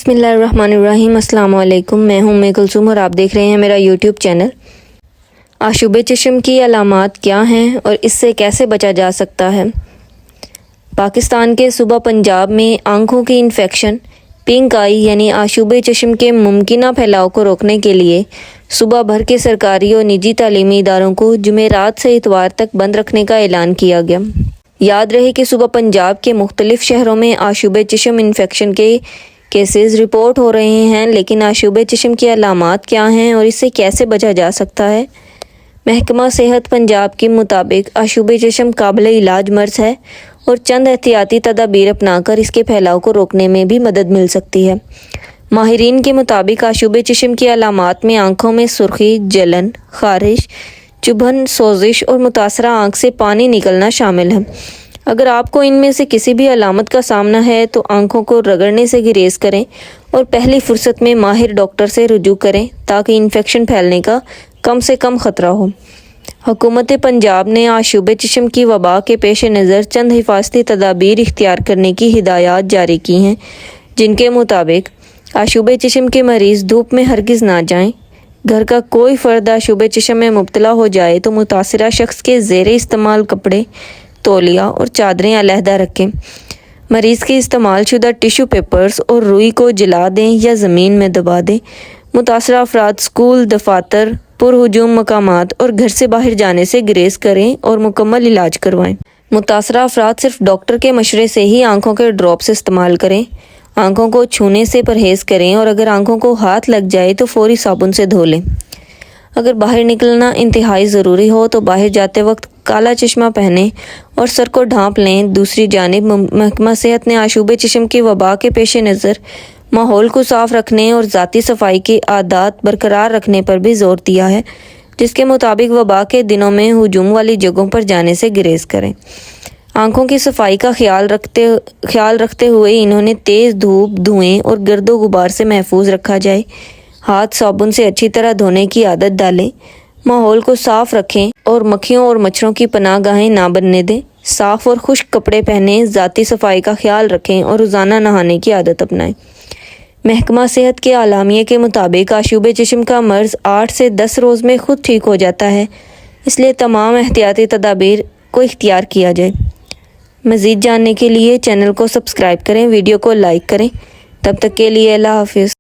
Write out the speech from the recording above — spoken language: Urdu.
بسم اللہ الرحمن الرحیم۔ السلام علیکم، میں ہوں کلثوم اور آپ دیکھ رہے ہیں میرا یوٹیوب چینل۔ آشوب چشم کی علامات کیا ہیں اور اس سے کیسے بچا جا سکتا ہے؟ پاکستان کے صوبہ پنجاب میں آنکھوں کی انفیکشن پنک آئی یعنی آشوب چشم کے ممکنہ پھیلاؤ کو روکنے کے لیے صوبہ بھر کے سرکاری اور نجی تعلیمی اداروں کو جمعرات سے اتوار تک بند رکھنے کا اعلان کیا گیا۔ یاد رہے کہ صوبہ پنجاب کے مختلف شہروں میں آشوب چشم انفیکشن کے کیسز رپورٹ ہو رہے ہیں، لیکن آشوب چشم کی علامات کیا ہیں اور اس سے کیسے بچا جا سکتا ہے؟ محکمہ صحت پنجاب کے مطابق آشوب چشم قابل علاج مرض ہے اور چند احتیاطی تدابیر اپنا کر اس کے پھیلاؤ کو روکنے میں بھی مدد مل سکتی ہے۔ ماہرین کے مطابق آشوب چشم کی علامات میں آنکھوں میں سرخی، جلن، خارش، چبھن، سوزش اور متاثرہ آنکھ سے پانی نکلنا شامل ہے۔ اگر آپ کو ان میں سے کسی بھی علامت کا سامنا ہے تو آنکھوں کو رگڑنے سے گریز کریں اور پہلی فرصت میں ماہر ڈاکٹر سے رجوع کریں تاکہ انفیکشن پھیلنے کا کم سے کم خطرہ ہو۔ حکومت پنجاب نے آشوب چشم کی وبا کے پیش نظر چند حفاظتی تدابیر اختیار کرنے کی ہدایات جاری کی ہیں، جن کے مطابق آشوب چشم کے مریض دھوپ میں ہرگز نہ جائیں۔ گھر کا کوئی فرد آشوب چشم میں مبتلا ہو جائے تو متاثرہ شخص کے زیر استعمال کپڑے، تولیہ اور چادریں علیحدہ رکھیں۔ مریض کے استعمال شدہ ٹیشو پیپرز اور روئی کو جلا دیں یا زمین میں دبا دیں۔ متاثرہ افراد اسکول، دفاتر، پرہجوم مقامات اور گھر سے باہر جانے سے گریز کریں اور مکمل علاج کروائیں۔ متاثرہ افراد صرف ڈاکٹر کے مشورے سے ہی آنکھوں کے ڈراپس استعمال کریں۔ آنکھوں کو چھونے سے پرہیز کریں اور اگر آنکھوں کو ہاتھ لگ جائے تو فوری صابن سے دھو لیں۔ اگر باہر نکلنا انتہائی ضروری ہو تو باہر جاتے وقت کالا چشمہ پہنیں اور سر کو ڈھانپ لیں۔ دوسری جانب محکمہ صحت نے آشوب چشم کی وبا کے پیش نظر ماحول کو صاف رکھنے اور ذاتی صفائی کے عادات برقرار رکھنے پر بھی زور دیا ہے، جس کے مطابق وبا کے دنوں میں ہجوم والی جگہوں پر جانے سے گریز کریں۔ آنکھوں کی صفائی کا خیال رکھتے ہوئے انہوں نے تیز دھوپ، دھوئیں اور گرد و غبار سے محفوظ رکھا جائے۔ ہاتھ صابن سے اچھی طرح دھونے کی عادت ڈالیں۔ ماحول کو صاف رکھیں اور مکھیوں اور مچھروں کی پناہ گاہیں نہ بننے دیں۔ صاف اور خشک کپڑے پہنیں، ذاتی صفائی کا خیال رکھیں اور روزانہ نہانے کی عادت اپنائیں۔ محکمہ صحت کے اعلامیے کے مطابق آشوب چشم کا مرض 8 سے 10 روز میں خود ٹھیک ہو جاتا ہے، اس لیے تمام احتیاطی تدابیر کو اختیار کیا جائے۔ مزید جاننے کے لیے چینل کو سبسکرائب کریں، ویڈیو کو لائک کریں۔ تب تک کے لیے اللہ حافظ۔